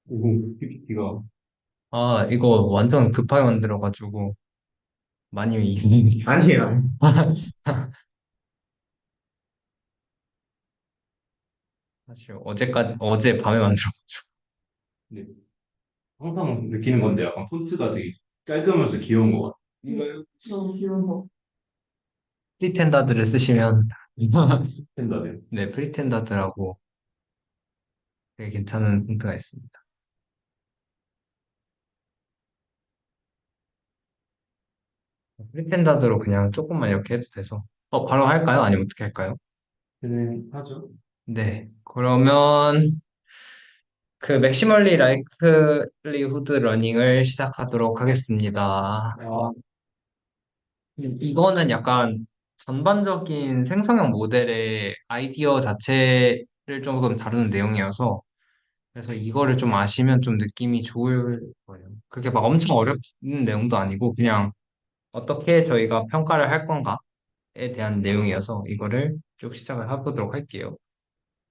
오, PPT가. 아, 이거 완전 급하게 만들어가지고 많이 아니에요. 사실 어제 밤에 만들어가지고 네. 항상 느끼는 건데 약간 폰트가 되게 깔끔해서 귀여운 것 같아요. 이거요? 처음 귀여운 거. 프리텐더드를 쓰시면 팬더들. 네, 프리텐더드라고 되게 괜찮은 폰트가 있습니다. 프리텐더드로 그냥 조금만 이렇게 해도 돼서 바로 할까요? 아니면 어떻게 할까요? 하죠. 네, 그러면 그 맥시멀리 라이클리후드 러닝을 시작하도록 하겠습니다. 아, 이거는 약간 전반적인 생성형 모델의 아이디어 자체를 조금 다루는 내용이어서 그래서 이거를 좀 아시면 좀 느낌이 좋을 거예요. 그렇게 막 엄청 어렵는 내용도 아니고 그냥 어떻게 저희가 평가를 할 건가에 대한 내용이어서 이거를 쭉 시작을 해보도록 할게요.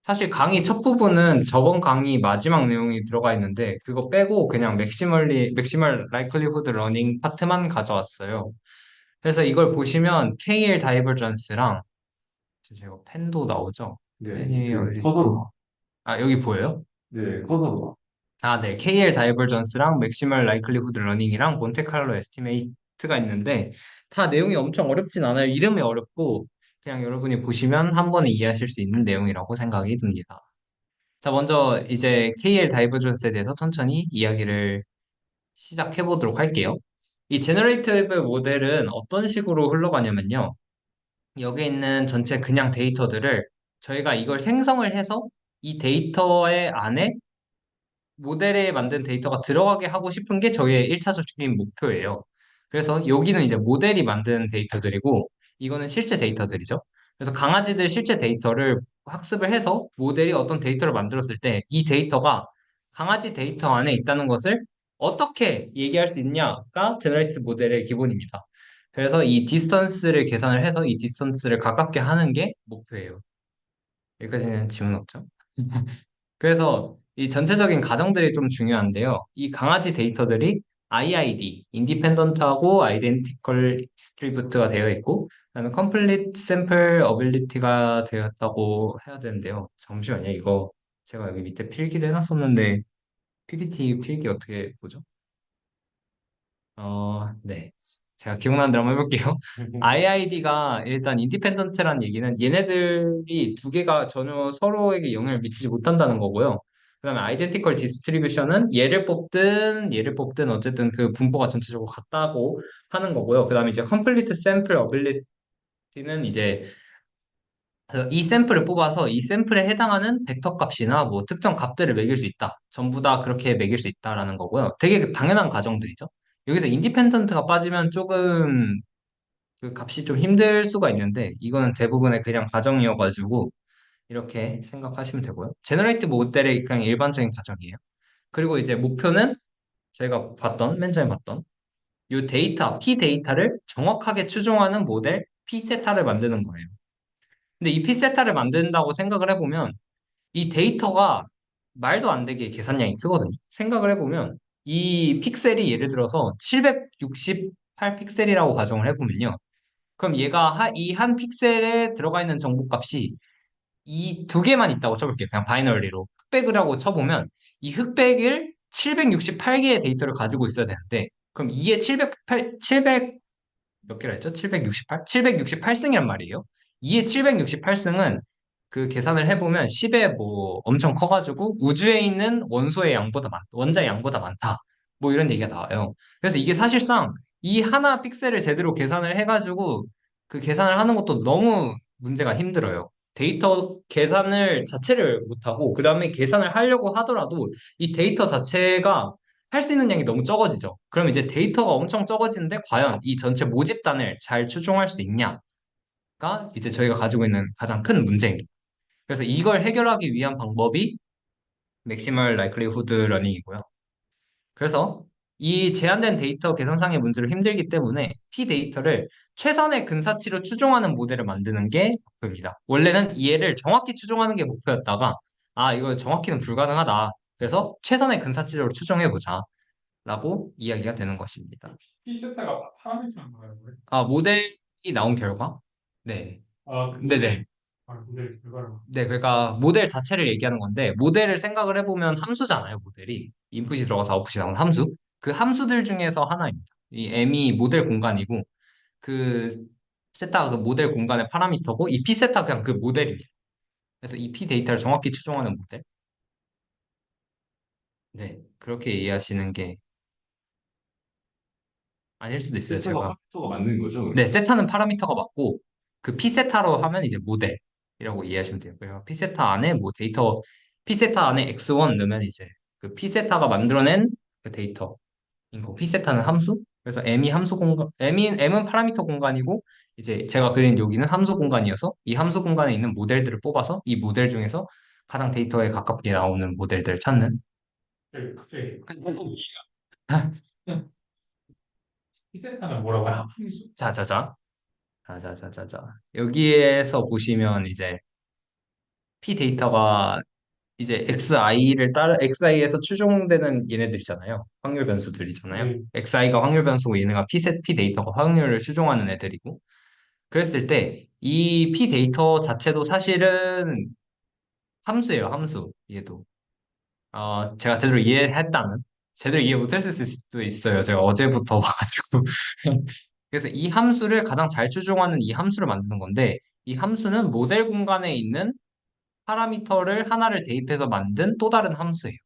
사실 강의 첫 부분은 저번 강의 마지막 내용이 들어가 있는데 그거 빼고 그냥 맥시멀 라이클리후드 러닝 파트만 가져왔어요. 그래서 이걸 보시면 KL 다이버전스랑 제가 펜도 나오죠? 네, 그 KL 커서로. 아 여기 보여요? 네, 커서로. 아, 네. KL 다이버전스랑 맥시멀 라이클리후드 러닝이랑 몬테칼로 에스티메이트가 있는데 다 내용이 엄청 어렵진 않아요. 이름이 어렵고 그냥 여러분이 보시면 한 번에 이해하실 수 있는 내용이라고 생각이 듭니다. 자, 먼저 이제 KL 다이버전스에 대해서 천천히 이야기를 시작해 보도록 할게요. 이 제너레이티브 모델은 어떤 식으로 흘러가냐면요. 여기 있는 전체 그냥 데이터들을 저희가 이걸 생성을 해서 이 데이터의 안에 모델에 만든 데이터가 들어가게 하고 싶은 게 저희의 1차적인 목표예요. 그래서 여기는 이제 모델이 만든 데이터들이고 이거는 실제 데이터들이죠. 그래서 강아지들 실제 데이터를 학습을 해서 모델이 어떤 데이터를 만들었을 때 이 데이터가 강아지 데이터 안에 있다는 것을 어떻게 얘기할 수 있냐가 제너레이티브 모델의 기본입니다. 그래서 이 디스턴스를 계산을 해서 이 디스턴스를 가깝게 하는 게 목표예요. 여기까지는 질문 없죠? 그래서 이 전체적인 가정들이 좀 중요한데요. 이 강아지 데이터들이 IID, 인디펜던트하고 아이덴티컬 디스트리뷰트가 되어 있고, 그다음에 컴플리트 샘플 어빌리티가 되었다고 해야 되는데요. 잠시만요. 이거 제가 여기 밑에 필기를 해놨었는데 PPT 필기 어떻게 보죠? 네. 제가 기억나는 대로 한번 해볼게요. IID가 일단 인디펜던트란 얘기는 얘네들이 두 개가 전혀 서로에게 영향을 미치지 못한다는 거고요. 그다음에 아이덴티컬 디스트리뷰션은 얘를 뽑든 어쨌든 그 분포가 전체적으로 같다고 하는 거고요. 그다음에 이제 컴플리트 샘플 어빌리티는 이제 그래서 이 샘플을 뽑아서 이 샘플에 해당하는 벡터 값이나 뭐 특정 값들을 매길 수 있다. 전부 다 그렇게 매길 수 있다라는 거고요. 되게 당연한 가정들이죠. 여기서 인디펜던트가 빠지면 조금 그 값이 좀 힘들 수가 있는데 이거는 대부분의 그냥 가정이어가지고 이렇게 생각하시면 되고요. 제너레이트 모델의 그냥 일반적인 가정이에요. 그리고 이제 목표는 저희가 맨 처음에 봤던 이 P 데이터를 정확하게 추종하는 모델 P 세타를 만드는 거예요. 근데 이 P 세타를 만든다고 생각을 해보면 이 데이터가 말도 안 되게 계산량이 크거든요. 생각을 해보면 이 픽셀이 예를 들어서 768 픽셀이라고 가정을 해보면요. 그럼 얘가 이 한 픽셀에 들어가 있는 정보값이 이 두 개만 있다고 쳐볼게요. 그냥 바이너리로. 흑백이라고 쳐보면 이 흑백을 768개의 데이터를 가지고 있어야 되는데 그럼 이에 700, 몇 개라 했죠? 768? 768승이란 말이에요. 이에 768승은 그 계산을 해보면 10에 뭐 엄청 커가지고 우주에 있는 원자의 양보다 많다. 뭐 이런 얘기가 나와요. 그래서 이게 사실상 이 하나 픽셀을 제대로 계산을 해가지고 그 계산을 하는 것도 너무 문제가 힘들어요. 데이터 계산을 자체를 못하고 그 다음에 계산을 하려고 하더라도 이 데이터 자체가 할 수 있는 양이 너무 적어지죠. 그럼 이제 데이터가 엄청 적어지는데 과연 이 전체 모집단을 잘 추종할 수 있냐가 이제 저희가 가지고 있는 가장 큰 문제입니다. 그래서 이걸 해결하기 위한 방법이 맥시멀 라이클리후드 러닝이고요. 그래서 이 제한된 데이터 계산상의 문제로 힘들기 때문에 P 데이터를 최선의 근사치로 추종하는 모델을 만드는 게 목표입니다. 원래는 얘를 정확히 추종하는 게 목표였다가 이거 정확히는 불가능하다. 그래서 최선의 근사치를 추정해보자. 라고 이야기가 되는 것입니다. P세타가 파라미터인가요? 왜? 아, 모델이 나온 결과? 네. 아, 그 모델. 네네. 아, 모델 결과를. 네, 그러니까 모델 자체를 얘기하는 건데, 모델을 생각을 해보면 함수잖아요, 모델이. 인풋이 들어가서 아웃풋이 나오는 함수. 그 함수들 중에서 하나입니다. 이 m이 모델 공간이고, 그 세타가 그 모델 공간의 파라미터고, 이 p 세타 그냥 그 모델입니다. 그래서 이 p 데이터를 정확히 추정하는 모델. 네, 그렇게 이해하시는 게 아닐 수도 있어요, 세타가 제가. factor가 맞는 거죠, 네, 그러면? 세타는 파라미터가 맞고 그 P세타로 하면 이제 모델이라고 이해하시면 돼요. 그래서 P세타 안에 뭐 데이터 P세타 안에 X1 넣으면 이제 그 P세타가 만들어낸 그 데이터인 거. P세타는 함수. 그래서 M이 함수 공간, M은 파라미터 공간이고 이제 제가 그린 여기는 함수 공간이어서 이 함수 공간에 있는 모델들을 뽑아서 이 모델 중에서 가장 데이터에 가깝게 나오는 모델들을 찾는. 갑자기, 갑자기. P세타는 뭐라고요? 함수? 자자자. 자자자자자. 여기에서 보시면 이제 P 데이터가 이제 XI에서 추종되는 얘네들이잖아요. 확률 변수들이잖아요. 네. XI가 확률 변수고 얘네가 P 데이터가 확률을 추종하는 애들이고. 그랬을 때 이 P 데이터 자체도 사실은 함수예요, 함수. 얘도. 제가 제대로 이해 못했을 수도 있어요. 제가 어제부터 봐가지고. 그래서 이 함수를 가장 잘 추종하는 이 함수를 만드는 건데, 이 함수는 모델 공간에 있는 파라미터를 하나를 대입해서 만든 또 다른 함수예요.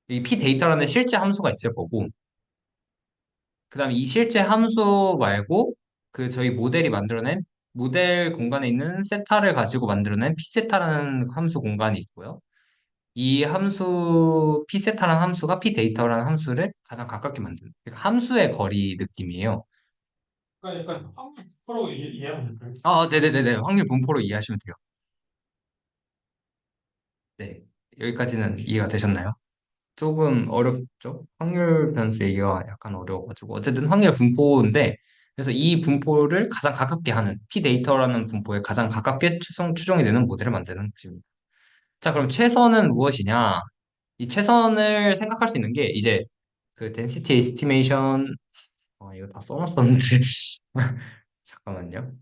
이 p 데이터라는 실제 함수가 있을 거고, 그 다음에 이 실제 함수 말고, 그 저희 모델이 만들어낸 모델 공간에 있는 세타를 가지고 만들어낸 p세타라는 함수 공간이 있고요. 이 함수 p세타라는 함수가 p 데이터라는 함수를 가장 가깝게 만드는 그러니까 함수의 거리 느낌이에요. 그러니까 약간 확률 프로 이해하면 될까요? 아, 네네네네. 확률 분포로 이해하시면 돼요. 네. 여기까지는 이해가 되셨나요? 조금 어렵죠? 확률 변수 얘기가 약간 어려워가지고. 어쨌든 확률 분포인데, 그래서 이 분포를 가장 가깝게 하는, p 데이터라는 분포에 가장 가깝게 추정이 되는 모델을 만드는 것입니다. 자, 그럼 최선은 무엇이냐? 이 최선을 생각할 수 있는 게, 이제 그 density estimation, 이거 다 써놨었는데. 잠깐만요.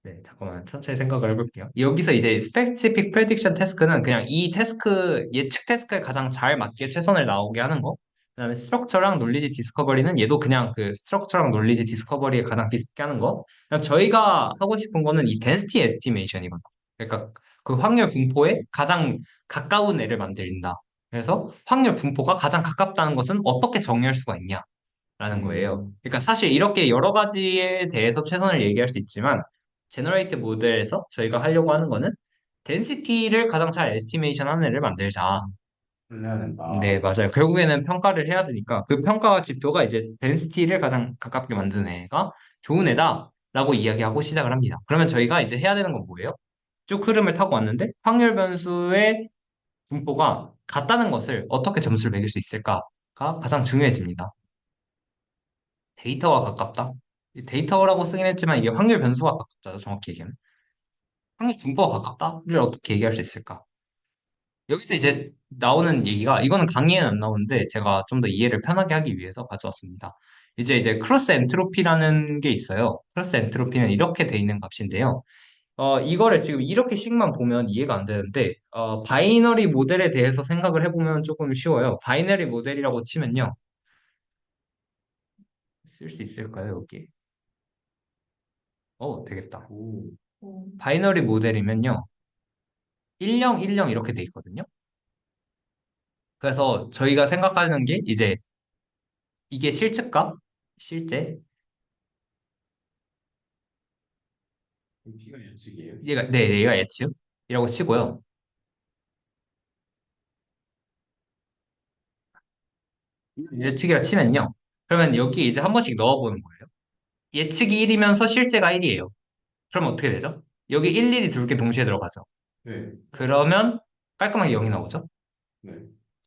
네, 잠깐만 천천히 생각을 해볼게요. 여기서 이제 specific prediction task는 그냥 이 태스크, 예측 태스크에 가장 잘 맞게 최선을 나오게 하는 거. 그다음에 스트럭처랑 논리지 디스커버리는 얘도 그냥 그 스트럭처랑 논리지 디스커버리에 가장 비슷하게 하는 거. 그냥 저희가 하고 싶은 거는 이 density estimation이거든요. 그러니까 그 확률 분포에 가장 가까운 애를 만들린다. 그래서 확률 분포가 가장 가깝다는 것은 어떻게 정의할 수가 있냐? 라는 거예요. 그러니까 사실 이렇게 여러 가지에 대해서 최선을 얘기할 수 있지만 제너레이트 모델에서 저희가 하려고 하는 거는 덴시티를 가장 잘 에스티메이션 하는 애를 만들자. 해야 된다. 네, 맞아요. 결국에는 평가를 해야 되니까 그 평가 지표가 이제 덴시티를 가장 가깝게 만드는 애가 좋은 애다라고 이야기하고 시작을 합니다. 그러면 저희가 이제 해야 되는 건 뭐예요? 쭉 흐름을 타고 왔는데 확률 변수의 분포가 같다는 것을 어떻게 점수를 매길 수 있을까가 가장 중요해집니다. 데이터가 가깝다? 이 데이터라고 쓰긴 했지만 이게 확률 변수가 가깝죠. 정확히 얘기하면. 확률 분포가 가깝다를 어떻게 얘기할 수 있을까? 여기서 이제 나오는 얘기가 이거는 강의에는 안 나오는데 제가 좀 더 이해를 편하게 하기 위해서 가져왔습니다. 이제 크로스 엔트로피라는 게 있어요. 크로스 엔트로피는 이렇게 돼 있는 값인데요. 이거를 지금 이렇게 식만 보면 이해가 안 되는데 바이너리 모델에 대해서 생각을 해보면 조금 쉬워요. 바이너리 모델이라고 치면요. 쓸 수 있을까요, 여기? 되겠다. 오, 바이너리 모델이면요. 10, 10 이렇게 돼 있거든요. 그래서 저희가 생각하는 게 이제 이게 실측값, 실제, P가 예측이에요. 얘가 예측이라고 치고요. 예측이라 치면요. 그러면 여기 이제 한 번씩 넣어보는 거예요. 예측이 1이면서 실제가 1이에요. 그러면 어떻게 되죠? 여기 1, 1이 두 개 동시에 들어가죠. 네, 그러면 깔끔하게 0이 나오죠. 네.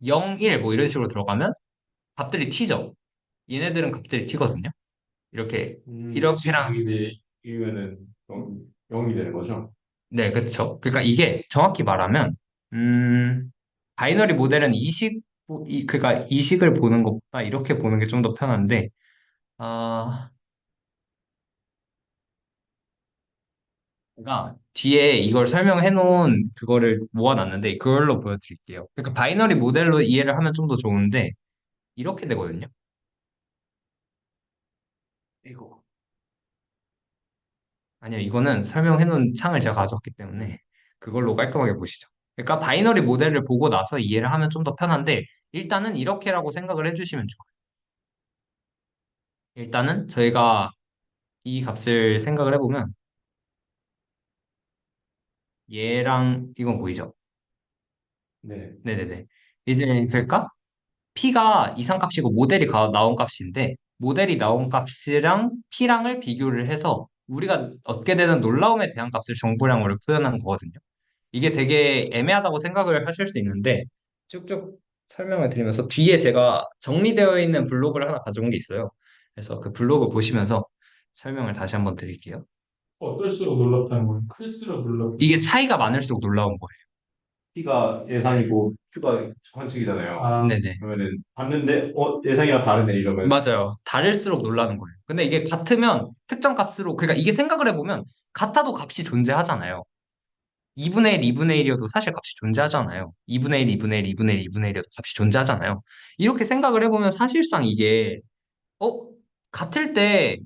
0, 1 뭐 이런 식으로 들어가면 값들이 튀죠. 얘네들은 값들이 튀거든요. 예측 이렇게랑 0이 되면은 0이 되는 거죠? 네, 그쵸. 그러니까 이게 정확히 말하면, 바이너리 모델은 그러니까 이식을 보는 것보다 이렇게 보는 게 좀 더 편한데, 아, 제가 뒤에 이걸 설명해 놓은 그거를 모아놨는데, 그걸로 보여드릴게요. 그러니까 바이너리 모델로 이해를 하면 좀 더 좋은데, 이렇게 되거든요. 이거. 아니요, 이거는 설명해 놓은 창을 제가 가져왔기 때문에, 그걸로 깔끔하게 보시죠. 그러니까 바이너리 모델을 보고 나서 이해를 하면 좀 더 편한데, 일단은 이렇게라고 생각을 해주시면 좋아요. 일단은 저희가 이 값을 생각을 해보면, 얘랑 이건 보이죠? 네. 네네네. 이제 그러니까 P가 이상값이고 모델이 나온 값인데 모델이 나온 값이랑 P랑을 비교를 해서 우리가 얻게 되는 놀라움에 대한 값을 정보량으로 표현한 거거든요. 이게 되게 애매하다고 생각을 하실 수 있는데 쭉쭉 설명을 드리면서 뒤에 제가 정리되어 있는 블로그를 하나 가져온 게 있어요. 그래서 그 블로그 보시면서 설명을 다시 한번 드릴게요. 어떨수록 놀랍다는 거예요. 클수록 놀랍다. 이게 차이가 많을수록 놀라운 거예요. P가 예상이고 Q가 관측이잖아요. 아, 네네. 그러면은 봤는데 예상이랑 다르네 이러면 맞아요. 다를수록 놀라는 거예요. 근데 이게 같으면 특정 값으로, 그러니까 이게 생각을 해보면 같아도 값이 존재하잖아요. 2분의 1, 2분의 1이어도 사실 값이 존재하잖아요. 2분의 1, 2분의 1, 2분의 1, 2분의 1이어도 값이 존재하잖아요. 이렇게 생각을 해보면 사실상 이게, 어, 같을 때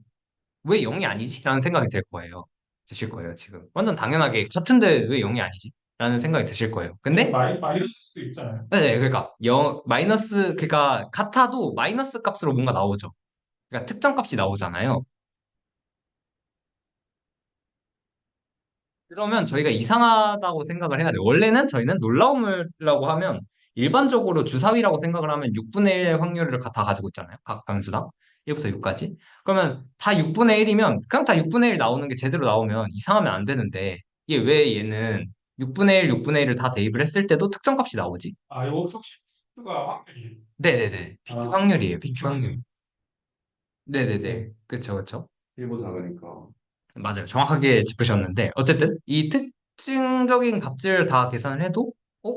왜 0이 아니지? 라는 생각이 들 거예요. 드실 거예요, 지금. 완전 당연하게 같은데 왜 0이 아니지? 라는 생각이 드실 거예요. 근데 마이너스일 수도 있잖아요. 네, 그러니까 그러니까 같아도 마이너스 값으로 뭔가 나오죠. 그러니까 특정 값이 나오잖아요. 그러면 저희가 이상하다고 생각을 해야 돼요. 원래는 저희는 놀라움이라고 하면 일반적으로 주사위라고 생각을 하면 6분의 1의 확률을 다 가지고 있잖아요. 각 변수당. 1부터 6까지. 그러면 다 6분의 1이면 그냥 다 6분의 1 나오는 게 제대로 나오면 이상하면 안 되는데 이게 왜 얘는 6분의 1, 6분의 1을 다 대입을 했을 때도 특정 값이 나오지? 아, 이거 혹시 Q가 확률이에요? 네네네. PQ 아, 확률이에요. PQ 확률. 이거는 네네네. 그쵸, 그쵸. 일보다 작으니까. 맞아요. 정확하게 짚으셨는데 어쨌든 이 특징적인 값을 다 계산을 해도 어?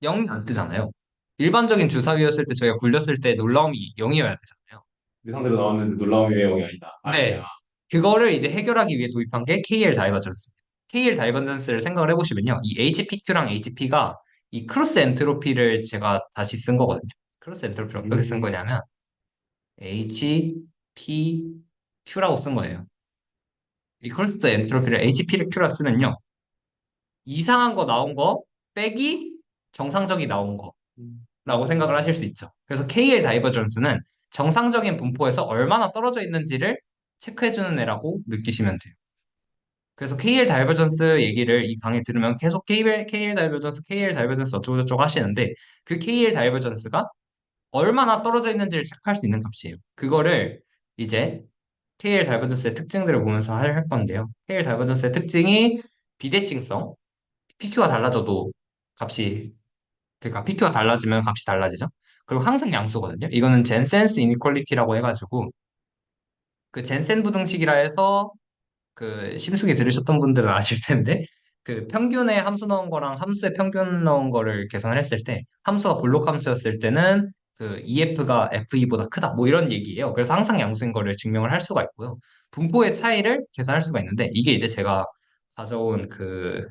0이 안 뜨잖아요. 일반적인 주사위였을 때 저희가 굴렸을 때 놀라움이 0이어야 되잖아요. 예상대로 나왔는데 놀라움이 왜 0이 아니다. 네. 아니야. 그거를 이제 해결하기 위해 도입한 게 KL 다이버전스. KL 다이버전스를 생각을 해보시면요. 이 HPQ랑 HP가 이 크로스 엔트로피를 제가 다시 쓴 거거든요. 크로스 엔트로피를 어떻게 쓴 거냐면 HPQ라고 쓴 거예요. 이 크로스 엔트로피를 HP를 Q라 쓰면요. 이상한 거 나온 거 빼기 정상적이 나온 거라고 생각을 하실 수 있죠. 그래서 KL 다이버전스는 정상적인 분포에서 얼마나 떨어져 있는지를 체크해주는 애라고 느끼시면 돼요. 그래서 KL 다이버전스 얘기를 이 강의 들으면 계속 KL 다이버전스 어쩌고저쩌고 하시는데 그 KL 다이버전스가 얼마나 떨어져 있는지를 체크할 수 있는 값이에요. 그거를 이제 KL 다이버전스의 특징들을 보면서 할 건데요. KL 다이버전스의 특징이 비대칭성, PQ가 달라져도 값이 그러니까 PQ가 달라지면 값이 달라지죠. 그리고 항상 양수거든요. 이거는 젠센스 이니퀄리티라고 해가지고 그 젠센 부등식이라 해서 그 심수기 들으셨던 분들은 아실 텐데 그 평균에 함수 넣은 거랑 함수의 평균 넣은 거를 계산을 했을 때 함수가 볼록 함수였을 때는 그 EF가 FE보다 크다 뭐 이런 얘기예요. 그래서 항상 양수인 거를 증명을 할 수가 있고요. 분포의 차이를 계산할 수가 있는데 이게 이제 제가 가져온 그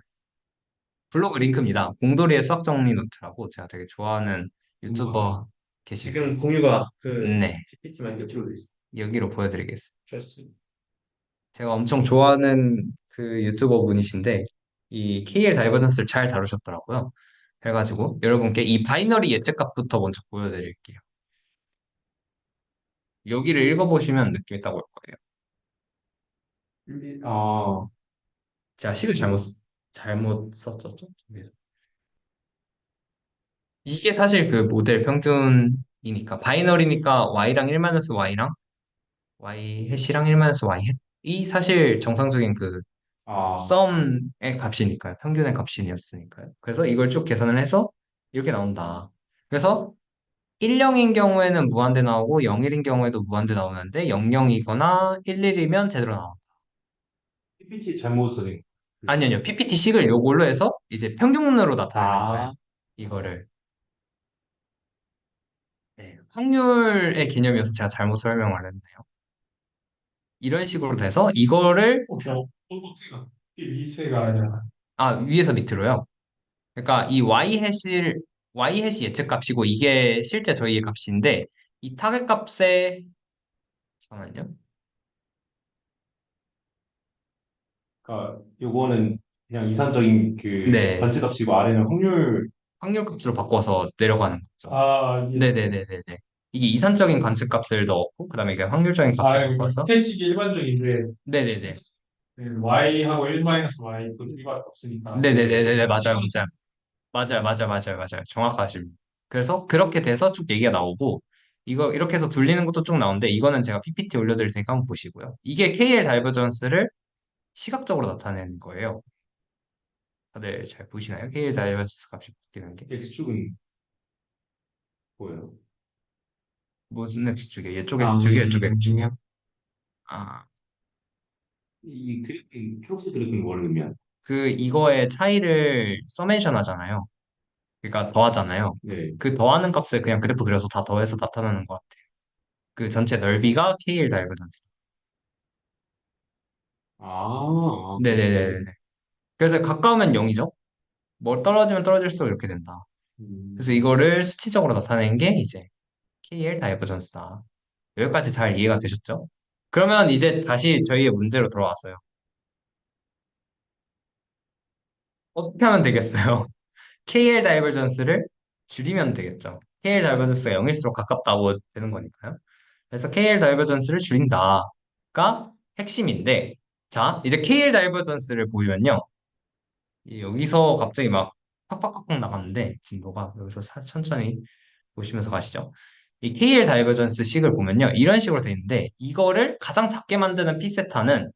블로그 링크입니다. 공돌이의 수학 정리 노트라고 제가 되게 좋아하는 유튜버 계시고 지금 공유가 그 네, PPT만 옆으로 돼 있어. 여기로 보여드리겠습니다. 됐어. 제가 엄청 좋아하는 그 유튜버 분이신데 이 KL 다이버전스를 잘 다루셨더라고요. 그래가지고 여러분께 이 바이너리 예측값부터 먼저 보여드릴게요. 여기를 읽어보시면 느낌이 딱 올 거예요. 아, 제가 식을 잘못 썼죠? 그래서 이게 사실 그 모델 평균이니까 바이너리니까 y랑 1-y랑 y 해시랑 1-y 이 사실 정상적인 그 아, 썸의 값이니까요. 평균의 값이었으니까요. 그래서 이걸 쭉 계산을 해서 이렇게 나온다. 그래서 10인 경우에는 무한대 나오고 01인 경우에도 무한대 나오는데 00이거나 11이면 제대로 나온다. PPT 잘못 써진. 아니요, PPT식을 요걸로 해서 이제 평균으로 나타내는 거예요. 아, 이거를. 네, 확률의 개념이어서 제가 잘못 설명을 했네요. 이런 식으로 돼서 이거를 어떻게 가? 이게 미세가 아니라. 위에서 밑으로요. 그러니까 이 y 해시 예측 값이고 이게 실제 저희의 값인데 이 타겟 값에 잠깐만요. 그러니까 요거는 그냥 이산적인 그 네, 관측값이고 아래는 확률. 확률 값으로 바꿔서 내려가는 거죠. 아, 이게, 네네네네네. 이게 이산적인 관측 값을 넣었고 그다음에 이게 확률적인 값을 바꿔서 태식이 일반적인데, 네네네. y하고 1 마이너스 y 그 둘이밖에 없으니까. 네네네네 맞아요 맞아요. 맞아요. 정확하십니다. 그래서 그렇게 돼서 쭉 얘기가 나오고, 이거 이렇게 해서 돌리는 것도 쭉 나오는데, 이거는 제가 PPT 올려드릴 테니까 한번 보시고요. 이게 KL 다이버전스를 시각적으로 나타내는 거예요. 다들 잘 보시나요? KL 다이버전스 값이 바뀌는 게. X축은 보여요. 무슨 X축이에요? 이쪽 아, X축이에요? 이쪽 X축이요? 아, 이 그래프, 초록색 그래프는 뭘 의미하는? 이거의 차이를 서메이션 하잖아요. 그러니까 더하잖아요. 네. 그 더하는 값을 그냥 그래프 그려서 다 더해서 나타나는 것 같아요. 그 전체 넓이가 KL 다이버전스. 그렇게. 네네네네. 그래서 가까우면 0이죠. 뭐 떨어지면 떨어질수록 이렇게 된다. 그래서 음, 이거를 수치적으로 나타내는 게 이제 KL 다이버전스다. 여기까지 잘 이해가 되셨죠? 그러면 이제 다시 저희의 문제로 돌아왔어요. 어떻게 하면 되겠어요? KL 다이버전스를 줄이면 되겠죠. KL 다이버전스가 0일수록 가깝다고 되는 거니까요. 그래서 KL 다이버전스를 줄인다가 핵심인데, 자, 이제 KL 다이버전스를 보면요. 여기서 갑자기 막 팍팍팍팍 나갔는데, 진도가 여기서 천천히 보시면서 가시죠. 이 KL 다이버전스 식을 보면요. 이런 식으로 돼 있는데, 이거를 가장 작게 만드는 피세타는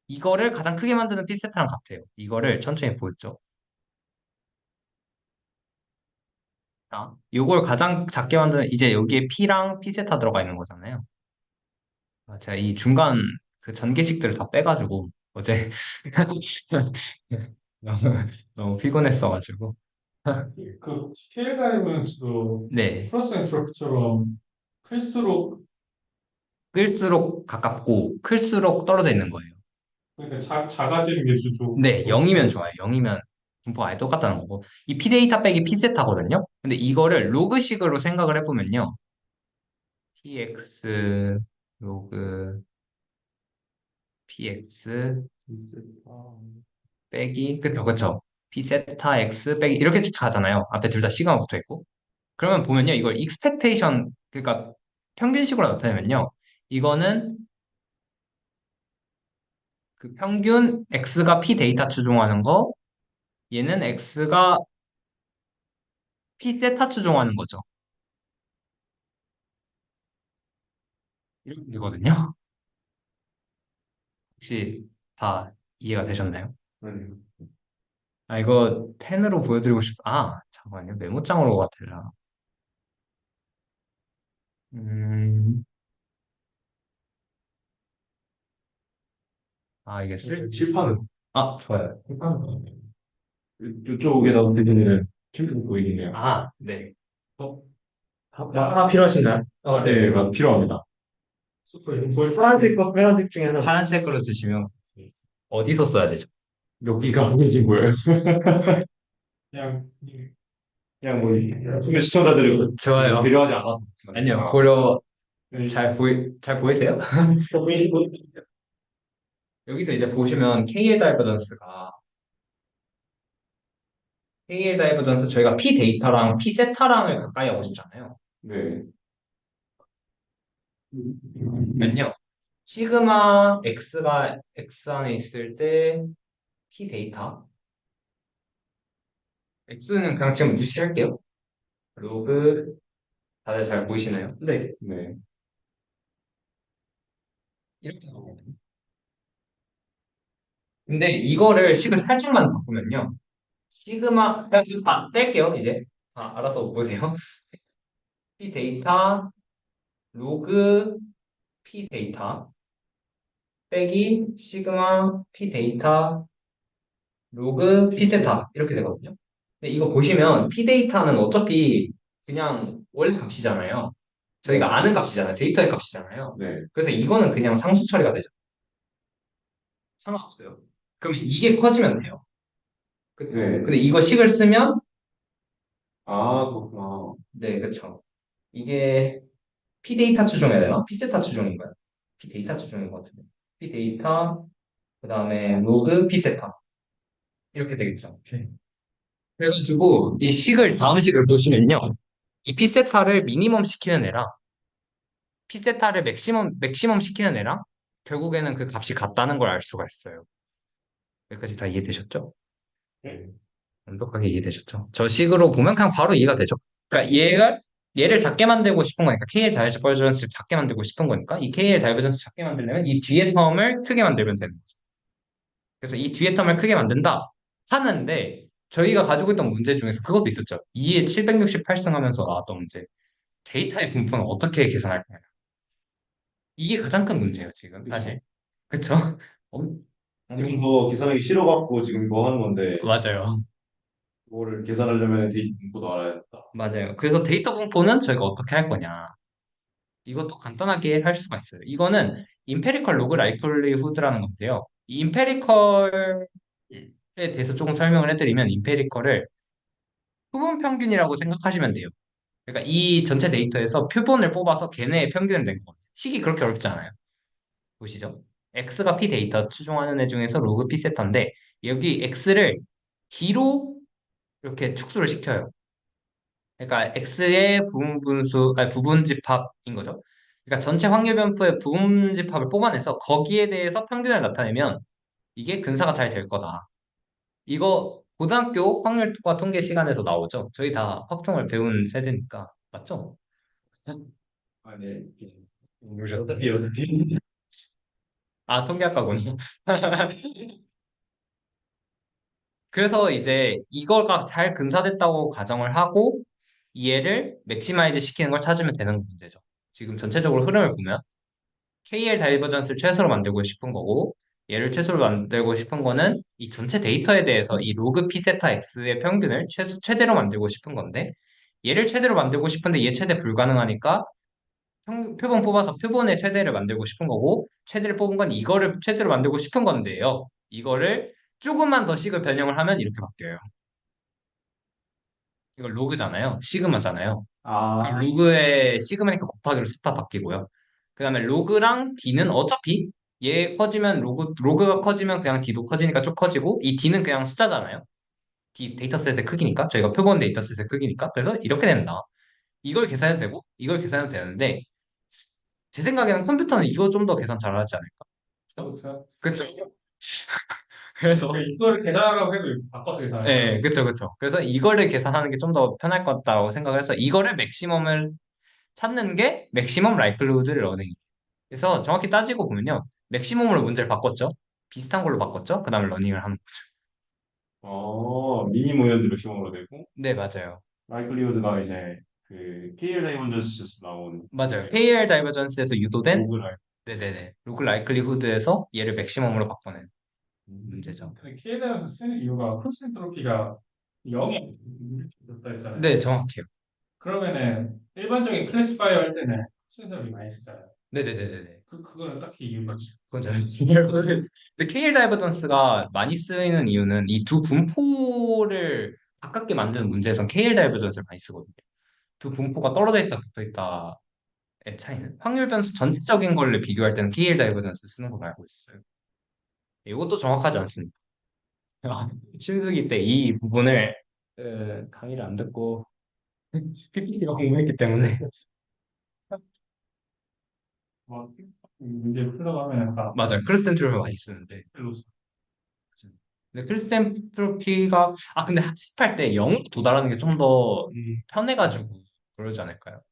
이거를 가장 크게 만드는 피세타랑 같아요. 이거를 천천히 보였죠. 자, 요걸 가장 작게 만드는, 이제 여기에 P랑 피세타 들어가 있는 거잖아요. 제가 이 중간 그 전개식들을 다 빼가지고, 어제 너무, 너무 피곤했어가지고. 그 스케일 다이버런스도 네. 플러스 엔트로피처럼 클수록 클수록 가깝고, 클수록 떨어져 있는 거예요. 그러니까 작아지는 게 네, 좋은 0이면 거죠. 좋아요. 0이면 분포가 아예 똑같다는 거고. 이 P데이터 빼기 P세타거든요. 근데 이거를 로그식으로 생각을 해보면요. PX, 로그, PX 빼기, 그쵸. P세타 X 빼기, 이렇게 쭉 가잖아요. 앞에 둘 다 시그마 붙어 있고. 그러면 보면요. 이걸 expectation, 그러니까 평균식으로 나타내면요. 이거는 그 평균 X가 P데이터 추종하는 거, 얘는 X가 P세타 추종하는 거죠. 이렇게 되거든요. 혹시 다 이해가 되셨나요? 아니요. 이거 펜으로 보여드리고 잠깐만요. 메모장으로 같아요. 음, 이게 칠판은 좋아요. 이쪽에다 보시면은 칠판 보이네요. 네. 어, 하나 필요하신가요? 네, 필요합니다. 파란색 거, 빨간색 중에 하나. 파란색으로 주시면 어디서 써야 되죠? 여기가 아니지 뭐예요? 그냥 그냥 뭐 수면 시청자들이 좋아요. 필요하지 않아. 아니요, 고려 네, 잘 보이세요? 여기서 이제 보시면 KL 다이버전스 저희가 P 데이터랑 P 세타랑을 가까이 하고 싶잖아요. 네. 그러면요. 시그마 X가 X 안에 있을 때 P 데이터 X는 그냥 지금 무시할게요. 로그 다들 잘 보이시나요? 네. 네. 이렇게 나오거든요. 근데 이거를 식을 살짝만 바꾸면요. 시그마 그냥 이거 다 뗄게요 이제. 알아서 보세요. P 데이터 로그 P 데이터 빼기 시그마 P 데이터 로그 P 세타 이렇게 되거든요. 근데 이거 보시면 P 데이터는 어차피 그냥 원래 값이잖아요. 네. 저희가 아는 값이잖아요. 데이터의 값이잖아요. 네. 그래서 이거는 그냥 상수 처리가 되죠. 상관없어요. 그럼 이게 커지면 돼요. 네. 근데 이거 식을 쓰면 아, 그렇구나. 네, 그쵸. 이게 P 데이터 추종해야 되나? P 세타 추종인가요? P 데이터 추종인 것 같은데. P 데이터 그다음에 로그 P 세타 이렇게 되겠죠. 그래가지고 이 식을 다음 식을 보시면요. 이 P 세타를 미니멈 시키는 애랑 P 세타를 맥시멈 시키는 애랑 결국에는 그 값이 같다는 걸 알 수가 있어요. 여기까지 다 이해되셨죠? 네. 완벽하게 이해되셨죠? 저 식으로 보면 그냥 바로 이해가 되죠. 그러니까 얘를 작게 만들고 싶은 거니까 KL 다이버전스를 작게 만들고 싶은 거니까 이 KL 다이버전스 작게 만들려면 이 뒤에 텀을 크게 만들면 되는 거죠. 그래서 이 뒤에 텀을 크게 만든다 하는데 저희가 가지고 있던 문제 중에서 그것도 있었죠. 2에 768승 하면서 나왔던 문제. 데이터의 분포는 어떻게 계산할 거냐. 이게 가장 큰 문제예요, 지금 사실. 그쵸? 엄- 지금 뭐 계산하기 싫어갖고 지금 이거 하는 건데 맞아요. 그거를 계산하려면 데이터 분포도 알아야겠다. 맞아요. 그래서 데이터 분포는 저희가 어떻게 할 거냐. 이것도 간단하게 할 수가 있어요. 이거는 임페리컬 로그 라이클리후드라는 건데요. 이 임페리컬에 대해서 조금 설명을 해드리면 임페리컬을 표본 평균이라고 생각하시면 돼요. 그러니까 이 전체 데이터에서 표본을 뽑아서 걔네의 평균을 낸 거예요. 식이 그렇게 어렵지 않아요. 보시죠. X가 P 데이터 추종하는 애 중에서 로그 P 세타인데 여기 X를 D로 이렇게 축소를 시켜요. 그러니까 X의 부분분수, 아니 부분집합인 거죠. 그러니까 전체 확률 변수의 부분집합을 뽑아내서 거기에 대해서 평균을 나타내면 이게 근사가 잘 될 거다. 이거 고등학교 확률과 통계 시간에서 나오죠. 저희 다 확통을 배운 세대니까 맞죠? 아, 네. 모르셨다니. 어차피 아, 통계학과군요. 그래서 이제 이거가 잘 근사됐다고 가정을 하고 얘를 맥시마이즈 시키는 걸 찾으면 되는 문제죠. 지금 전체적으로 흐름을 보면 KL 다이버전스를 최소로 만들고 싶은 거고 얘를 최소로 만들고 싶은 거는 이 전체 데이터에 대해서 이 로그 P 세타 X의 평균을 최대로 만들고 싶은 건데 얘를 최대로 만들고 싶은데 얘 최대 불가능하니까 표본 뽑아서 표본의 최대를 만들고 싶은 거고 최대를 뽑은 건 이거를 최대로 만들고 싶은 건데요. 이거를 조금만 더 식을 변형을 하면 이렇게 바뀌어요. 이거 로그잖아요. 시그마잖아요. 그 아, 로그에 시그마니까 곱하기로 셋다 바뀌고요. 그 다음에 로그랑 D는 어차피 얘 커지면 로그가 커지면 그냥 D도 커지니까 쭉 커지고 이 D는 그냥 숫자잖아요. D 데이터셋의 크기니까 저희가 표본 데이터셋의 크기니까 그래서 이렇게 된다. 이걸 계산해도 되고 이걸 계산해도 되는데 제 생각에는 컴퓨터는 이거 좀 더 계산 잘하지 않을까? 그렇죠. 그쵸? 그래서 그러니까 이거를 계산하라고 해도 바꿔서 계산할 거예요. 네, 그쵸, 그쵸. 그래서 이거를 계산하는 게 좀 더 편할 것 같다고 생각을 해서 이거를 맥시멈을 찾는 게 맥시멈 라이클리후드 러닝. 그래서 정확히 따지고 보면요. 맥시멈으로 문제를 바꿨죠. 비슷한 걸로 바꿨죠. 그 다음에 러닝을 하는 거죠. 미니 모멘트로 시험으로 되고 네, 맞아요. 라이클리후드가 이제 그 KL 다이몬전스에서 나온 맞아요. KL 다이버전스에서 유도된 로그 라이클. 네네네. 로그 라이클리후드에서 얘를 맥시멈으로 바꿔낸 문제죠. 근데 K대에서 쓰는 이유가 크로스엔트로피가 0이 됐다 네, 했잖아요. 정확해요. 그러면은 일반적인 클래시파이어 할 때는 크로스엔트로피 많이 쓰잖아요. 네네네네네. 그거는 딱히 이유가 있어요. 그건 잘 모르겠어요. 근데 KL 다이버전스가 많이 쓰이는 이유는 이 두 분포를 가깝게 만드는 문제에선 KL 다이버전스를 많이 쓰거든요. 두 분포가 떨어져 있다 붙어 있다의 차이는 확률 변수 전체적인 걸로 비교할 때는 KL 다이버전스 쓰는 걸로 알고 있어요. 이것도 정확하지 않습니다. 신수기 때 이 부분을 강의를 안 듣고 PPT로 공부했기 때문에 뭐 문제 풀러가면 다 맞아요. 크리스텐트로피 많이 쓰는데 로 근데 크리스텐트로피가 근데 학습할 때 0 도달하는 게 좀 더 편해가지고 그러지 않을까요?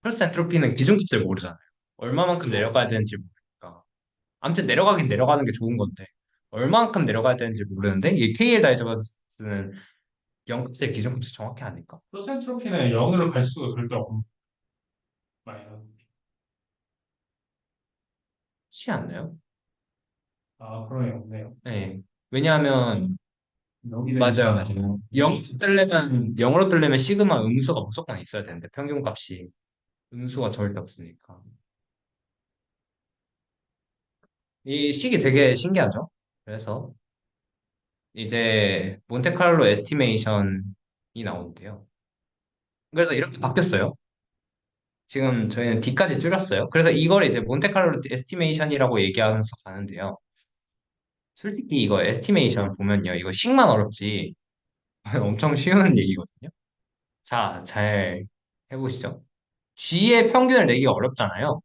크리스텐트로피는 기준값을 모르잖아요. 얼마만큼 내려가야 되는지 모르니까 아무튼 내려가긴 내려가는 게 좋은 건데 얼마만큼 내려가야 되는지 모르는데 이 KL 다이저버스는 0값의 기준값을 정확히 아니까 크로스엔트로피는 0으로 갈 수가 절대 없는 마이너스. 그렇지 않나요? 아, 그러네, 없네요. 네. 왜냐하면 맞아요, 맞아요. 영어로 뜨려면 시그마 음수가 무조건 있어야 되는데, 평균값이. 음수가 절대 없으니까. 이 식이 되게 신기하죠? 그래서 이제 몬테카를로 에스티메이션이 나오는데요. 그래서 이렇게 바뀌었어요. 지금 저희는 D까지 줄였어요. 그래서 이걸 이제 몬테카를로 에스티메이션이라고 얘기하면서 가는데요. 솔직히 이거 에스티메이션 보면요. 이거 식만 어렵지. 엄청 쉬운 얘기거든요. 자, 잘 해보시죠. G의 평균을 내기가 어렵잖아요.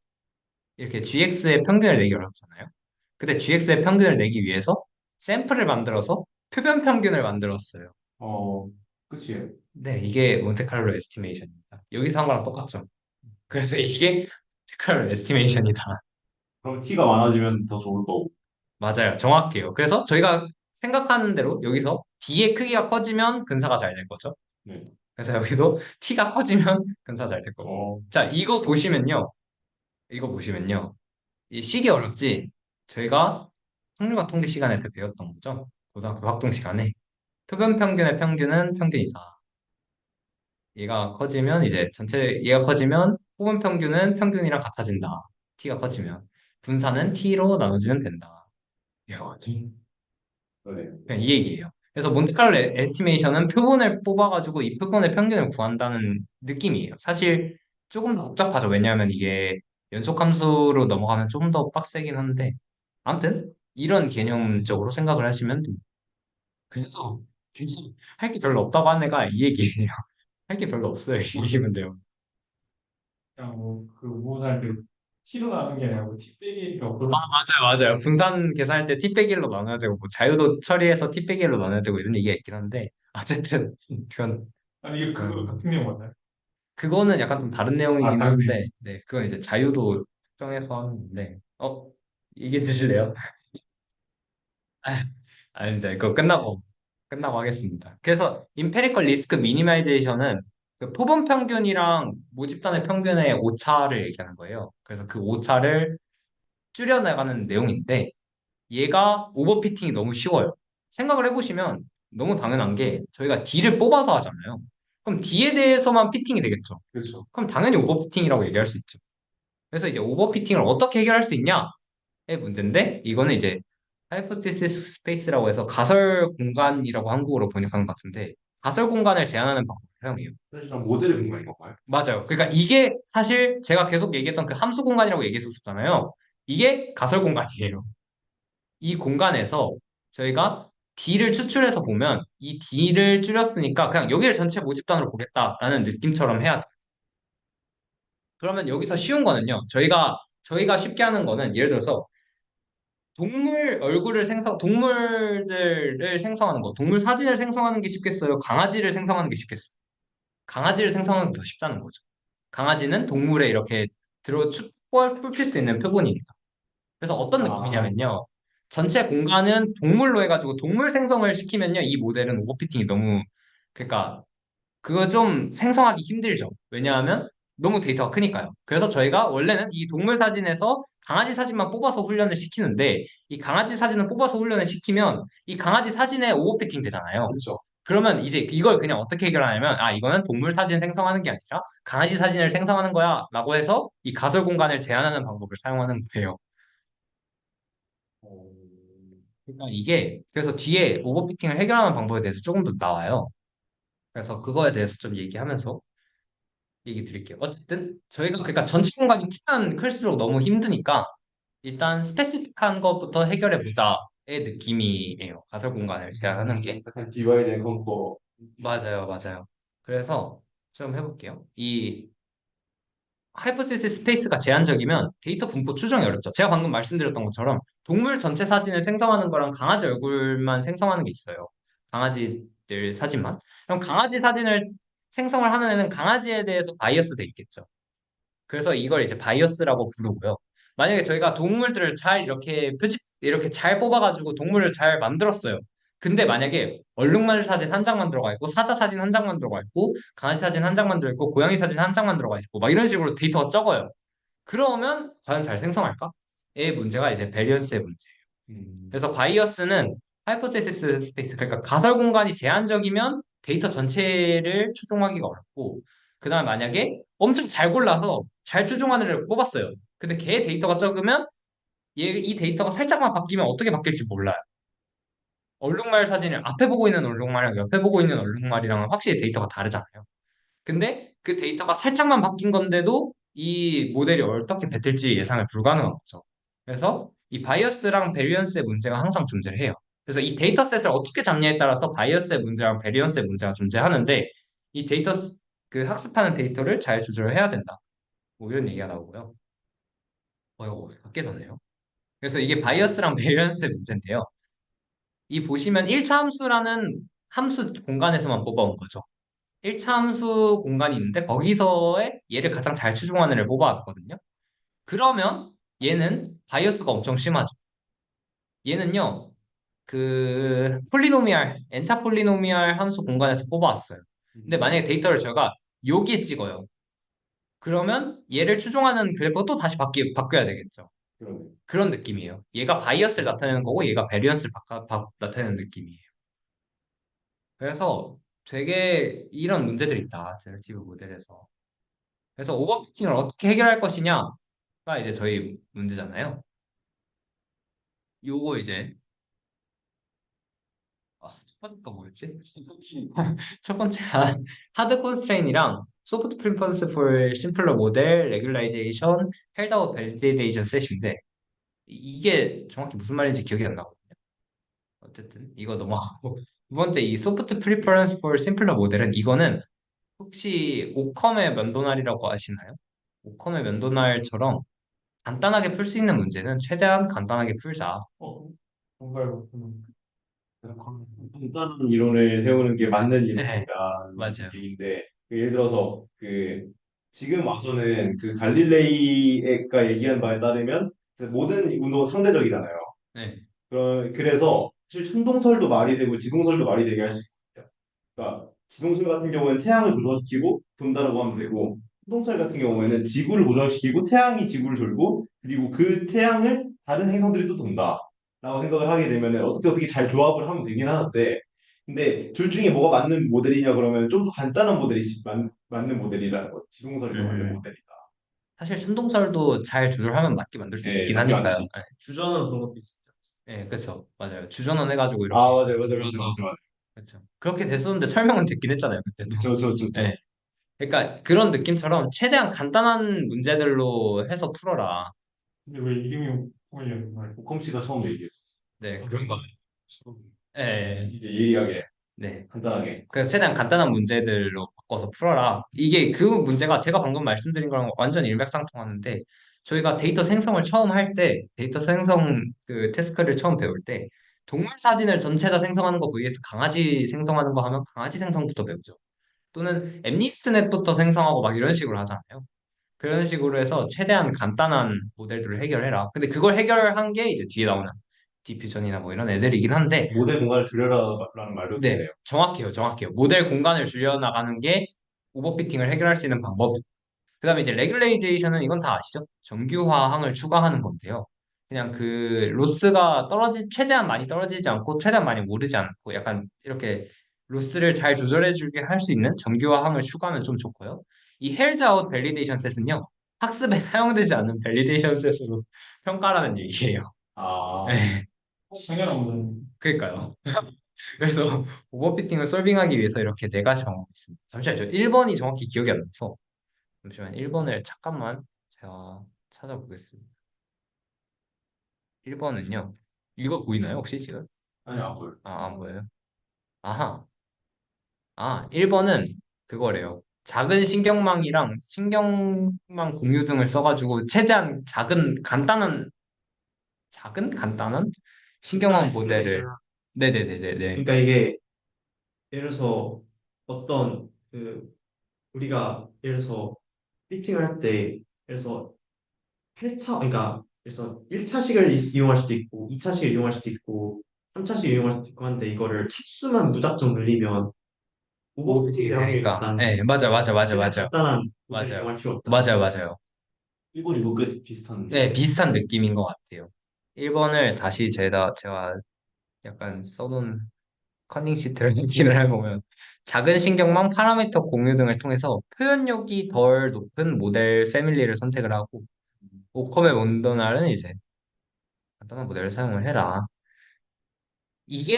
이렇게 GX의 평균을 내기 어렵잖아요. 근데 GX의 평균을 내기 위해서 샘플을 만들어서 표변 평균을 만들었어요. 어, 그치. 네, 이게 몬테카를로 에스티메이션입니다. 여기서 한 거랑 똑같죠. 그래서 이게 몬테카를로 에스티메이션이다. 그럼 T가 많아지면 더 좋을 거고. 맞아요. 정확해요. 그래서 저희가 생각하는 대로 여기서 D의 크기가 커지면 근사가 잘 될 거죠. 네. 그래서 여기도 T가 커지면 근사가 잘 될 거고. 어, 자, 이거 보시면요. 이 식이 어렵지. 저희가 확률과 통계 시간에 때 배웠던 거죠. 고등학교 확동 시간에. 표본 평균의 평균은 평균이다. 얘가 커지면 표본 평균은 평균이랑 같아진다. t가 커지면. 분산은 t로 나눠주면 된다. 이거지. 그래. 그냥 이 얘기예요. 그래서 몬테칼로 에스티메이션은 표본을 뽑아가지고 이 표본의 평균을 구한다는 느낌이에요. 사실 조금 더 복잡하죠. 왜냐하면 이게 연속함수로 넘어가면 좀 더 빡세긴 한데 아무튼 이런 개념적으로 생각을 하시면 됩니다. 그래서 할 게 별로 없다고 한 애가 이 얘기예요. 할 게 별로 없어요. 이기면 돼요. 그냥 뭐그 무엇할 때 T로 나눈 게 아니라 T 빼기가 그런 맞아요. 분산 계산할 때 t 빼기1로 나눠야 되고 뭐 자유도 처리해서 t 빼기1로 나눠야 되고 이런 얘기가 있긴 한데 어쨌든 그건 아니 이게 그거 음, 같은 내용 맞나요? 그거는 약간 좀 다른 아 내용이긴 다른 내용. 한데 네 그건 이제 자유도 특정해서 하는데 얘기 드실래요? 아, 아닙니다. 이거 끝나고 하겠습니다. 그래서 임페리컬 리스크 미니마이제이션은 그 표본 평균이랑 모집단의 평균의 오차를 얘기하는 거예요. 그래서 그 오차를 줄여나가는 내용인데 얘가 오버피팅이 너무 쉬워요. 생각을 해보시면 너무 당연한 게 저희가 D를 뽑아서 하잖아요. 그럼 D에 대해서만 피팅이 되겠죠. 그렇죠. 그럼 당연히 오버피팅이라고 얘기할 수 있죠. 그래서 이제 오버피팅을 어떻게 해결할 수 있냐의 문제인데 이거는 이제 하이포테시스 스페이스라고 해서 가설 공간이라고 한국어로 번역하는 것 같은데 가설 공간을 제한하는 방법을 사용해요. 사실상 모델의 공간인 건가요? 맞아요. 그러니까 이게 사실 제가 계속 얘기했던 그 함수 공간이라고 얘기했었잖아요. 이게 가설 공간이에요. 이 공간에서 저희가 D를 추출해서 보면 이 D를 줄였으니까 그냥 여기를 전체 모집단으로 보겠다라는 느낌처럼 해야 돼. 그러면 여기서 쉬운 거는요. 저희가 쉽게 하는 거는 예를 들어서 동물들을 생성하는 거, 동물 사진을 생성하는 게 쉽겠어요? 강아지를 생성하는 게 쉽겠어요? 강아지를 생성하는 게 더 쉽다는 거죠. 강아지는 동물에 이렇게 뽑힐 수 있는 표본이니까. 그래서 어떤 아, 느낌이냐면요. 전체 공간은 동물로 해가지고 동물 생성을 시키면요. 이 모델은 오버피팅이 너무, 그러니까 그거 좀 생성하기 힘들죠. 왜냐하면 너무 데이터가 크니까요. 그래서 저희가 원래는 이 동물 사진에서 강아지 사진만 뽑아서 훈련을 시키는데 이 강아지 사진을 뽑아서 훈련을 시키면 이 강아지 사진에 오버피팅 되잖아요. 그렇죠. 그러면 이제 이걸 그냥 어떻게 해결하냐면 이거는 동물 사진 생성하는 게 아니라 강아지 사진을 생성하는 거야 라고 해서 이 가설 공간을 제한하는 방법을 사용하는 거예요. 어, 그러니까 이게 그래서 뒤에 오버피팅을 해결하는 방법에 대해서 조금 더 나와요. 그래서 그거에 대해서 좀 얘기하면서 얘기 드릴게요. 어쨌든 저희가 그러니까 전체 공간이 크면 클수록 너무 힘드니까 일단 스페시픽한 것부터 해결해 보자의 느낌이에요. 가설 공간을 제한하는 게. 약간 디바이드 앤 컨커. 맞아요, 맞아요. 그래서 좀 해볼게요. 이 하이퍼세스 스페이스가 제한적이면 데이터 분포 추정이 어렵죠. 제가 방금 말씀드렸던 것처럼 동물 전체 사진을 생성하는 거랑 강아지 얼굴만 생성하는 게 있어요. 강아지들 사진만. 그럼 강아지 사진을 생성을 하는 애는 강아지에 대해서 바이어스 돼 있겠죠. 그래서 이걸 이제 바이어스라고 부르고요. 만약에 저희가 동물들을 잘 이렇게 잘 뽑아가지고 동물을 잘 만들었어요. 근데 만약에 얼룩말 사진 한 장만 들어가 있고 사자 사진 한 장만 들어가 있고 강아지 사진 한 장만 들어있고 고양이 사진 한 장만 들어가 있고 막 이런 식으로 데이터가 적어요. 그러면 과연 잘 생성할까? 의 문제가 이제 밸런스의 문제예요. 음, 그래서 바이어스는 하이포테시스 스페이스. 그러니까 가설 공간이 제한적이면 데이터 전체를 추종하기가 어렵고, 그 다음에 만약에 엄청 잘 골라서 잘 추종하는 애를 뽑았어요. 근데 걔 데이터가 적으면 이 데이터가 살짝만 바뀌면 어떻게 바뀔지 몰라요. 얼룩말 사진을 앞에 보고 있는 얼룩말이랑 옆에 보고 있는 얼룩말이랑은 확실히 데이터가 다르잖아요. 근데 그 데이터가 살짝만 바뀐 건데도 이 모델이 어떻게 뱉을지 예상을 불가능한 거죠. 그래서 이 바이어스랑 베리언스의 문제가 항상 존재를 해요. 그래서 이 데이터셋을 어떻게 잡냐에 따라서 바이어스의 문제랑 베리언스의 문제가 존재하는데 이 그 학습하는 데이터를 잘 조절해야 된다. 뭐 이런 얘기가 나오고요. 이거 깨졌네요. 그래서 이게 바이어스랑 베리언스의 문제인데요. 이 보시면 1차 함수라는 함수 공간에서만 뽑아온 거죠. 1차 함수 공간이 있는데 거기서의 얘를 가장 잘 추종하는 애를 뽑아왔거든요. 그러면 얘는 바이어스가 엄청 심하죠. 얘는요, 그 n차 폴리노미알 함수 공간에서 뽑아왔어요. 근데 만약에 데이터를 제가 여기에 찍어요. 그러면 얘를 추종하는 그래프가 또 다시 바뀌어야 되겠죠. 그러네. 그런 느낌이에요. 얘가 바이어스를 나타내는 거고 얘가 베리언스를 나타내는 느낌이에요. 그래서 되게 이런 문제들이 있다. 제너티브 모델에서. 그래서 오버피팅을 어떻게 해결할 것이냐가 이제 저희 문제잖아요. 요거 이제 첫 번째가 뭐였지? 첫 번째 하드 컨스트레인이랑 소프트 프리퍼런스 for simpler 모델, 레귤라이제이션, 헬다우 밸리데이션 셋인데 이게 정확히 무슨 말인지 기억이 안 나거든요. 어쨌든 이거 넘어가고 두 번째 이 소프트 프리퍼런스 for simpler 모델은 이거는 혹시 오컴의 면도날이라고 아시나요? 오컴의 면도날처럼 간단하게 풀 수 있는 문제는 최대한 간단하게 풀자. 뭔가요? 간단한 이론을 세우는 게 맞는 네, 이론이다 맞아요. 얘기인데 예를 들어서 지금 와서는 갈릴레이가 얘기한 바에 따르면 그 모든 운동은 상대적이잖아요. 네, 그래서 사실 천동설도 말이 되고 지동설도 말이 되게 할 수 있어요. 그러니까 지동설 같은 경우에는 태양을 고정시키고 돈다라고 하면 되고 천동설 같은 경우에는 지구를 고정시키고 태양이 지구를 돌고 그리고 그 태양을 다른 행성들이 또 돈다라고 생각을 하게 되면 어떻게 잘 조합을 하면 되긴 하는데 근데 둘 중에 뭐가 맞는 모델이냐 그러면 좀 더 간단한 모델이 맞는 모델이라는 거죠. 지동설이 더 맞는 음, 모델이다. 사실 순동설도 잘 조절하면 맞게 만들 수 네, 있긴 맞게 하니까요. 만들죠. 네, 주저는 그런 것도 있어요. 그렇죠. 맞아요. 주전원 해가지고 아, 이렇게 맞아요, 맞아요, 맞아요, 돌려서 맞아요. 그렇죠. 그렇게 됐었는데 설명은 됐긴 했잖아요, 그때도. 저. 네. 그러니까 그런 느낌처럼 최대한 간단한 문제들로 해서 풀어라. 근데 왜 이름이 폴리였나요? 오컴 씨가 처음 얘기했어. 네, 그런 거. 네, 이제 예리하게, 네. 간단하게. 그래서 최대한 간단한 문제들로 바꿔서 풀어라. 이게 그 문제가 제가 방금 말씀드린 거랑 완전 일맥상통하는데 저희가 데이터 생성을 처음 할 때, 데이터 생성 그 태스크를 처음 배울 때 동물 사진을 전체 다 생성하는 거 vs 강아지 생성하는 거 하면 강아지 생성부터 배우죠. 또는 엠니스트넷부터 생성하고 막 이런 식으로 하잖아요. 그런 식으로 해서 최대한 간단한 모델들을 해결해라. 근데 그걸 해결한 게 이제 뒤에 나오는 디퓨전이나 뭐 이런 애들이긴 한데 모델 공간을 줄여라라는 말도 네, 되네요. 정확해요, 정확해요. 모델 공간을 줄여나가는 게 오버피팅을 해결할 수 있는 방법. 그 다음에 이제 레귤레이제이션은 이건 다 아시죠? 정규화항을 추가하는 건데요. 그냥 그 로스가 최대한 많이 떨어지지 않고 최대한 많이 오르지 않고 약간 이렇게 로스를 잘 조절해주게 할 수 있는 정규화항을 추가하면 좀 좋고요. 이 헬드 아웃 밸리데이션 셋은요. 학습에 사용되지 않는 밸리데이션 셋으로 평가라는 얘기예요. 아, 네, 당연한 거는 그러니까요. 그래서 오버피팅을 솔빙하기 위해서 이렇게 네 가지 방법이 있습니다. 잠시만요. 1번이 정확히 기억이 안 나서 잠시만 1번을 잠깐만 제가 찾아보겠습니다. 1번은요. 이거 보이나요? 혹시 지금? 아니, 안 보여. 안 보여요? 아하. 1번은 그거래요. 작은 신경망이랑 신경망 공유 등을 써가지고 최대한 작은 간단한 간단한 신경망 모델을 시뮬레이션. 네네네네네. 그러니까 이게 예를 들어서 어떤 우리가 예를 들어서 피팅을 할 때 예를 들어서 8차 그러니까 예를 들어서 1차식을 이용할 수도 있고 2차식을 이용할 수도 있고 3차식을 이용할 수도 있고 한데 이거를 차수만 무작정 늘리면 오버피팅이 오버피팅이 될 확률이 되니까. 높다는 네, 맞아, 맞아, 맞아, 최대한 맞아. 간단한 모델을 맞아요. 이용할 필요 없다. 맞아요, 맞아요. 일본 이거 꽤 비슷한. 네, 비슷한 느낌인 것 같아요. 1번을 다시 제가 약간 써놓은 커닝 시트를 진을 해보면 작은 신경망 파라미터 공유 등을 통해서 표현력이 덜 높은 모델 패밀리를 선택을 하고 오컴의 원더날은 이제 간단한 모델을 사용을 해라. 이게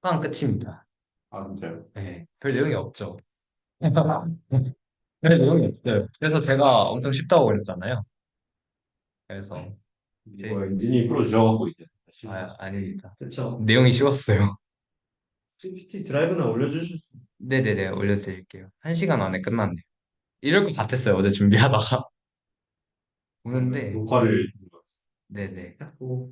한 끝입니다. 아, 진짜요? 네, 별 내용이 없죠. 별 내용이 없어요. 그래서 제가 엄청 쉽다고 그랬잖아요. 그래서 이거 엔진이 풀어주셔갖고 이제 다시 아닙니다. 그쵸. 내용이 쉬웠어요. GPT 드라이브나 올려주실 수 네네네, 올려드릴게요. 1시간 안에 끝났네요. 이럴 것 같았어요, 어제 준비하다가. 오는데, 녹화를 네네. 있고.